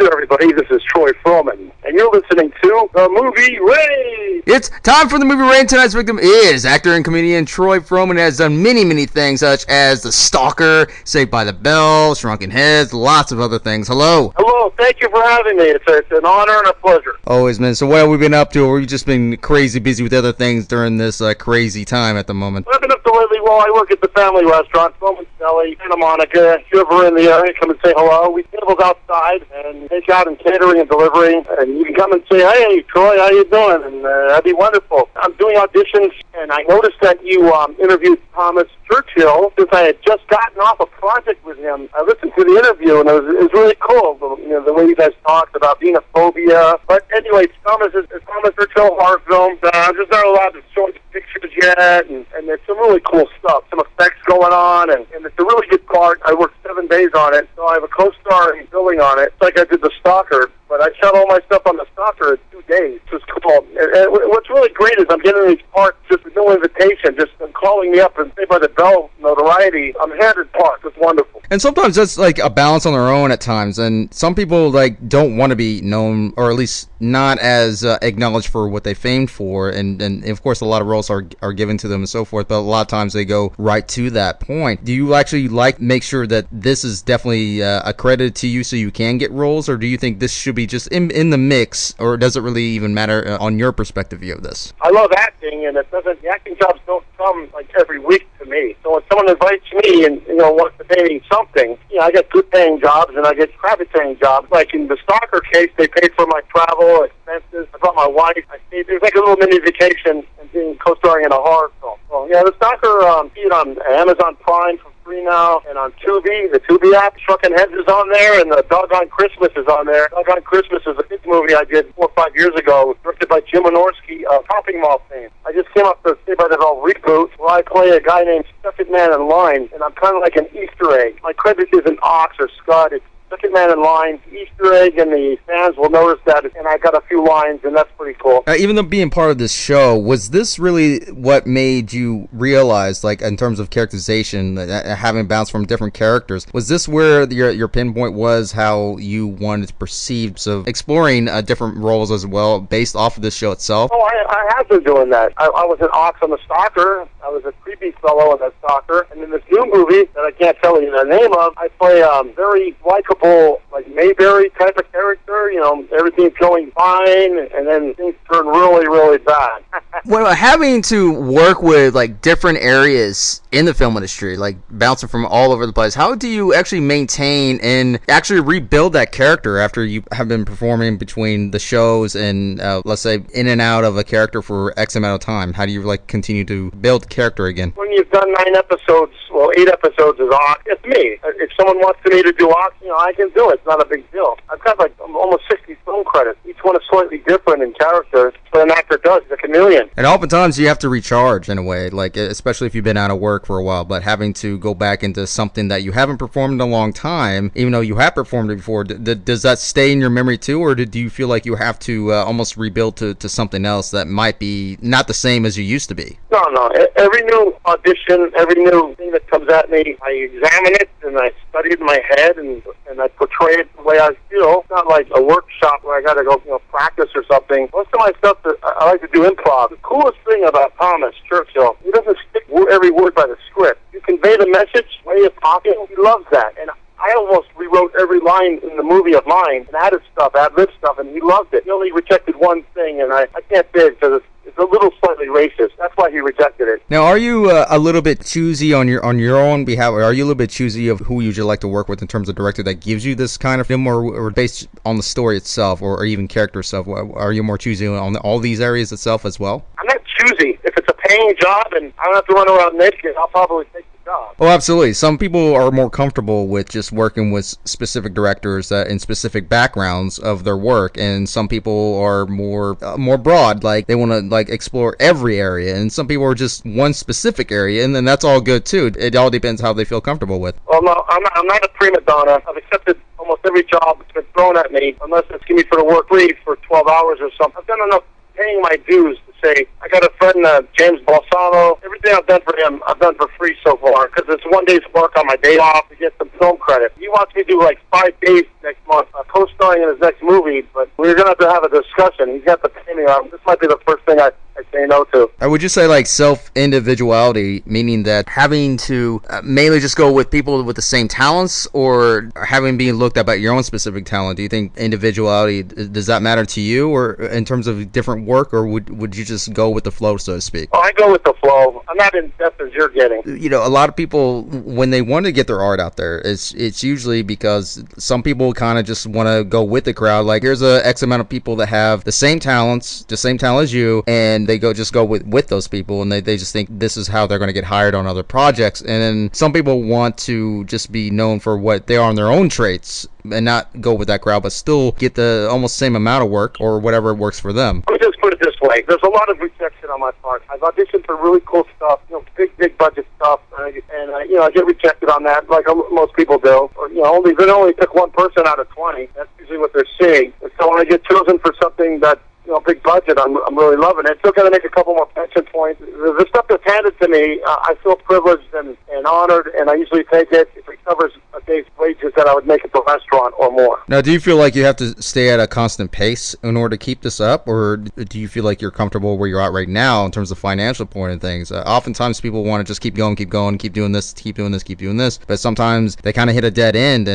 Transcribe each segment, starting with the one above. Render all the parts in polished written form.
there, everybody. This is Troy Fromin, and you're listening to The Movie Rain. It's time for The Movie Rain. Tonight's victim is actor and comedian Troy Fromin. Has done many things, such as The Stalker, Saved by the Bell, Shrunken Heads, lots of other things. Hello. Hello. Thank you for having me. It's an honor and a pleasure. Always, man. So what have we been up to? Or have you just been crazy busy with other things during this crazy time at the moment? What I've been up to lately, well, I work at the family restaurant, Fromin Deli, Santa Monica. If you're ever in the area, come and say hello. We tables outside and take out and catering and delivering. And you can come and say, hey, Troy, how you doing? And that'd be wonderful. I'm doing auditions, and I noticed that you interviewed Thomas Churchill. Since I had just gotten off a project with him, I listened to the interview, and it was really cool, the way you guys talked about xenophobia. But anyway, Thomas Churchill horror film. I'm just not allowed to show the pictures yet, and there's some really cool stuff, some effects going on, and it's a really good part. I worked 7 days on it, so I have a co-star billing on it. It's like I did The Stalker, but I shot all my stuff on The Stalker in 2 days. It's cool. And what's really great is I'm getting these parts just with no invitation, just calling me up and Saved by the Bell notoriety. I'm handed parts. It's wonderful. And sometimes that's like a balance on their own at times, and some people like don't want to be known, or at least not as acknowledged for what they famed for, and of course a lot of roles are given to them and so forth, but a lot of times they go right to that point. Do you actually make sure that this is definitely accredited to you so you can get roles, or do you think this should be just in the mix, or does it really even matter on your perspective view of this? I love acting, and the acting jobs don't come like every week to me. So when someone invites me and wants to pay me something, I get good paying jobs and I get crappy paying jobs. Like in the Stalker case, they paid for my travel expenses. I brought my wife. I stayed. It was like a little mini vacation and being co-starring in a horror film. So yeah, the Stalker, see it on Amazon Prime for free now, and on Tubi, the Tubi app. Shrunken Heads is on there, and the Doggone Christmas is on there. Doggone Christmas is a kids movie I did 4 or 5 years ago, directed by Jim Wynorski, Shopping Mall fame. I just came up to Saved by the Bell reboot, where I play a guy named Second Man in Line, and I'm kind of like an Easter egg. My credit isn't Ox or Scud. It's Second Man in Line, Easter egg, and the fans will notice that, and I got a few lines, and that's pretty cool. Even though being part of this show, was this really what made you realize, like in terms of characterization, having bounced from different characters, was this where your pinpoint was, how you wanted to perceive, so exploring different roles as well, based off of this show itself? Oh, I have been doing that. I was an Ox on the Stalker. I was a creepy fellow in the Stalker, and in this new movie that I can't tell you the name of, I play very likable, like Mayberry type of character. Everything's going fine, and then things turn really bad. Well, having to work with like different areas in the film industry, like bouncing from all over the place, how do you actually maintain and actually rebuild that character after you have been performing between the shows and let's say in and out of a character for X amount of time? How do you like continue to build character again? When you've done 9 episodes, well, 8 episodes is Ox. It's me. If someone wants me to do Ox, I can do it. It's not a big deal. I've got like almost 60 film credits. Each one is slightly different in character. But an actor does. He's a chameleon. And oftentimes you have to recharge in a way, like especially if you've been out of work for a while, but having to go back into something that you haven't performed in a long time, even though you have performed it before, does that stay in your memory too, or do you feel like you have to almost rebuild to something else that might be not the same as you used to be? No. Every new audition, every new thing that comes at me, I examine it and I study it in my head and I portray it the way I feel. It's not like a workshop where I got to go practice or something. Most of my stuff, I like to do improv. The coolest thing about Thomas Churchill, he doesn't stick every word by the script. You convey the message, way of talking. He loves that. And I almost rewrote every line in the movie of mine and added stuff, ad-lib stuff, and he loved it. He only rejected one thing, and I can't say it because it's a little slightly racist. That's why he rejected it. Now, are you a little bit choosy on your own behalf, or are you a little bit choosy of who you usually like to work with in terms of director that gives you this kind of film, or based on the story itself, or even character itself? Are you more choosy on all these areas itself as well? I'm not choosy. If it's a paying job and I don't have to run around naked, I'll probably take the job. Oh, absolutely. Some people are more comfortable with just working with specific directors in specific backgrounds of their work, and some people are more broad, like they want to like explore every area, and some people are just one specific area, and then that's all good too. It all depends how they feel comfortable with. Well, no, I'm not a prima donna. I've accepted almost every job that's been thrown at me, unless it's give me for the work free for 12 hours or something. I've done enough paying my dues to say, I got a friend, James Balsamo. Everything I've done for him, I've done for free so far, because it's one day's work on my day off to get some film credit. He wants me to do like 5 days next month, co-starring in his next movie, but we're going to have a discussion. He's got to pay me. This might be the first thing I say no to. Would you say like self-individuality, meaning that having to mainly just go with people with the same talents, or having being looked at by your own specific talent? Do you think individuality, does that matter to you, or in terms of different work, or would you just go with the flow, so to speak? Oh, I go with the flow. I'm not in depth as you're getting. You know, a lot of people, when they want to get their art out there, it's usually because some people kind of just want to go with the crowd. Like, here's a X amount of people that have the same talents, the same talent as you, and they just go with those people, and they just think this is how they're going to get hired on other projects. And then some people want to just be known for what they are in their own traits and not go with that crowd, but still get the almost same amount of work or whatever works for them. Let me just put it this way. There's a lot of rejection on my part. I've auditioned for really cool stuff, big budget stuff, and I get rejected on that, like most people do. Or, they only pick one person out of 20. That's usually what they're seeing. And so when I get chosen for something that, big budget, I'm really loving it. Still got to make a couple more pension points. The stuff that's handed to me, I feel privileged and honored, and I usually take it if it covers a day's wages that I would make at the restaurant or more. Now, do you feel like you have to stay at a constant pace in order to keep this up, or do you feel like you're comfortable where you're at right now in terms of financial point of things? Oftentimes people want to just keep going, keep doing this, but sometimes they kind of hit a dead end,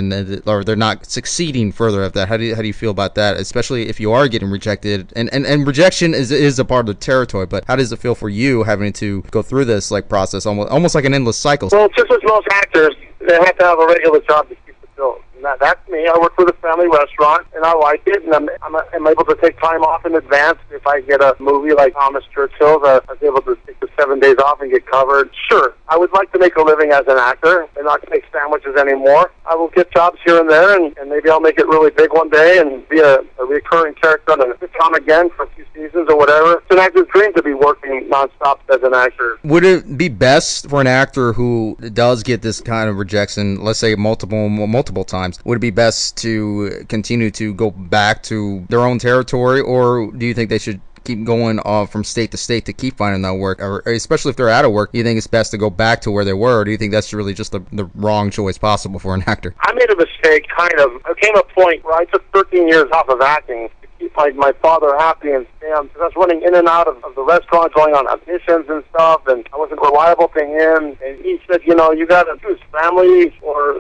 or they're not succeeding further at that. How do you feel about that, especially if you are getting rejected? And rejection is a part of the territory, but how does it feel for you having to go through this process, almost like an endless cycle? Well, just as most actors, they have to have a regular job to keep the bills. And that's me. I work for the family restaurant, and I like it, and I'm able to take time off in advance. If I get a movie like Thomas Churchill, I was able to take the 7 days off and get covered. Sure, I would like to make a living as an actor and not make sandwiches anymore. I will get jobs here and there, and maybe I'll make it really big one day and be a recurring character on a sitcom again for a few seasons or whatever. It's an actor's dream to be working nonstop as an actor. Would it be best for an actor who does get this kind of rejection, let's say multiple times, would it be best to continue to go back to their own territory, or do you think they should keep going from state to state to keep finding that work? Or especially if they're out of work, do you think it's best to go back to where they were, or do you think that's really just the wrong choice possible for an actor? I made a mistake, kind of. There came a point where I took 13 years off of acting to keep my father happy and Sam, because I was running in and out of the restaurant, going on auditions and stuff, and I wasn't reliable to him. And he said, you got to choose family or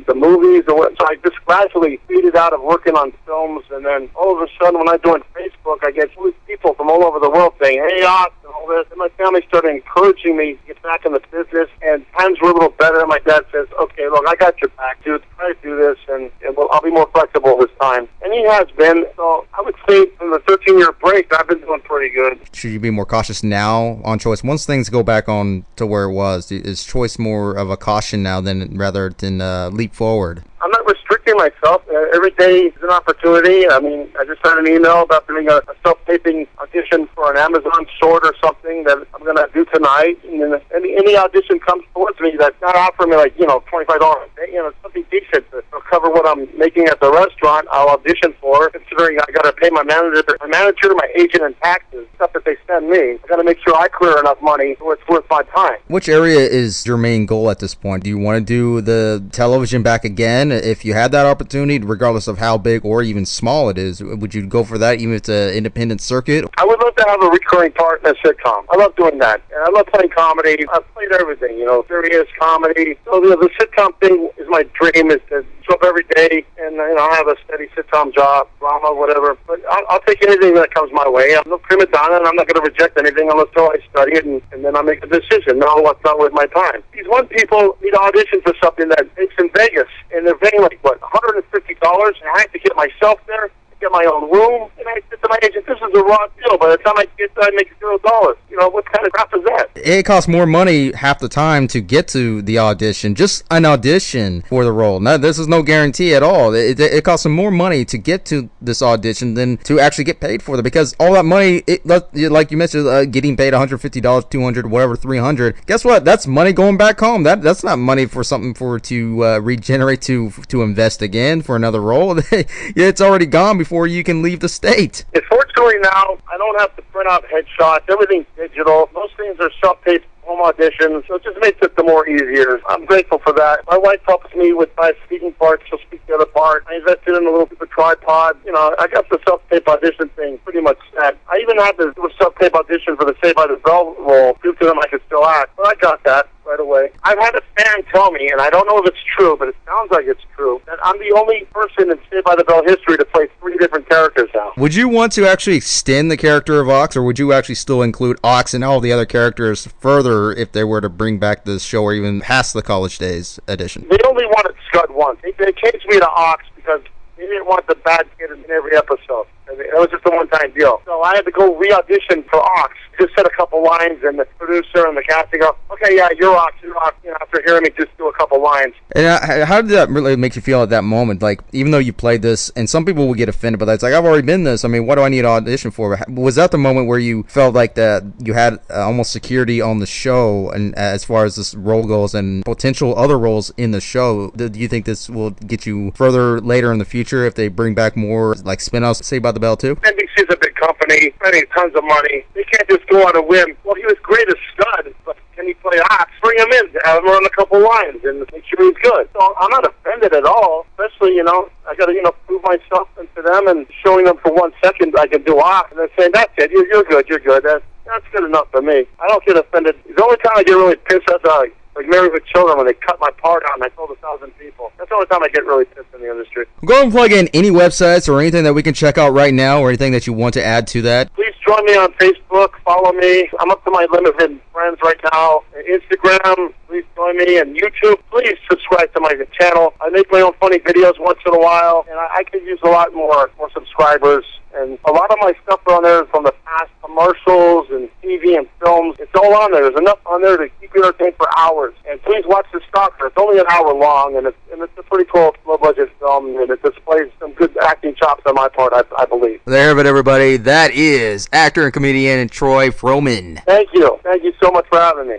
the movies or what. So I just gradually faded out of working on films, and then all of a sudden when I joined Facebook, I get people from all over the world saying, hey, Ox, and all this. And my family started encouraging me to get back in the business, and times were a little better. And my dad says, okay, look, I got your back, dude. Try to do this, and I'll be more flexible this time. And he has been. So I would say from the 13-year break, I've been doing pretty good. Should you be more cautious now on choice? Once things go back on to where it was, is choice more of a caution now rather than leap forward? I'm not restricting myself. Every day is an opportunity. I mean, I just sent an email about doing a self-taping audition for an Amazon short or something that I'm going to do tonight. And then any audition comes towards me that's not offering me $25 a day, something decent to cover what I'm making at the restaurant, I'll audition for. Considering I got to pay my manager, my agent, and taxes, stuff that they send me, I got to make sure I clear enough money so it's worth my time. Which area is your main goal at this point? Do you want to do the television back again? If you had that opportunity, regardless of how big or even small it is, would you go for that, even if it's an independent circuit? I would love to have a recurring part in a sitcom. I love doing that. And I love playing comedy. I've played everything, serious comedy. So the sitcom thing is my dream, is to show up every day and I'll have a steady sitcom job, drama, whatever. But I'll take anything that comes my way. I'm no prima donna, and I'm not going to reject anything unless I study it and then I make a decision. No, what's not worth my time. These one people need to audition for something that takes in Vegas, and they're paying $150, and I have to get myself there, get my own room, and I said to my agent, this is a raw deal. By the time I get there, I make $0. What kind of crap is that? It costs more money half the time to get to the audition, just an audition for the role. Now, this is no guarantee at all. It costs them more money to get to this audition than to actually get paid for it, because all that money, like you mentioned, getting paid $150, $200, whatever, $300. Guess what? That's money going back home. That's not money for something to regenerate to invest again for another role. It's already gone before before you can leave the state. Unfortunately now, I don't have to print out headshots. Everything's digital. Most things are self-paced home auditions, so it just makes it the more easier. I'm grateful for that. My wife helps me with my speaking part. She'll speak the other part. I invested in a little bit of tripod. You know, I got the self-tape audition thing pretty much set. I even had to do a self-tape audition for the Saved by the Bell role. Prove to them I could still act. But I got that right away. I've had a fan tell me, and I don't know if it's true, but it sounds like it's true, that I'm the only person in Saved by the Bell history to play 3 different characters now. Would you want to actually extend the character of Ox, or would you actually still include Ox and all the other characters further if they were to bring back this show or even past the College Days edition? They only wanted Scud once. They changed me to Ox because they didn't want the bad kid in every episode. It was just a one-time deal. So I had to go re-audition for Ox. Just said a couple lines, and the producer and the casting go, okay, yeah, you're Ox, you know, after hearing me just do a couple lines. And how did that really make you feel at that moment? Like, even though you played this, and some people would get offended, but it's like, I've already been this. I mean, what do I need to audition for? Was that the moment where you felt like that you had almost security on the show, and as far as this role goes and potential other roles in the show, do you think this will get you further later in the future if they bring back more, like, spin-offs, Saved by the Bell too? NBC's a big company, spending tons of money. They can't just go on a whim. Well, he was great as Scud, but can he play Ox? Bring him in, have him run a couple lines, and make sure he's good. So I'm not offended at all, especially, you know, I got to, prove myself to them and showing them for 1 second I can do Ox, and they're saying, that's it, you're good. That's good enough for me. I don't get offended. The only time I get really pissed off, like Married with Children, when they cut my part out and I told 1,000 people. That's the only time I get really pissed in the industry. Go ahead and plug in any websites or anything that we can check out right now, or anything that you want to add to that. Please join me on Facebook. Follow me. I'm up to my limit in friends right now. Instagram, please join me. And YouTube, please subscribe to my channel. I make my own funny videos once in a while, and I could use a lot more subscribers. And a lot of my stuff on there is from the past, commercials and TV and films. It's all on there. There's enough on there to keep you entertained for hours. And please watch the Stalker. It's only an hour long, and it's a pretty cool, low-budget film, and it displays some good acting chops on my part, I believe. There you have it, everybody. That is actor and comedian Troy Fromin. Thank you. Thank you so much for having me.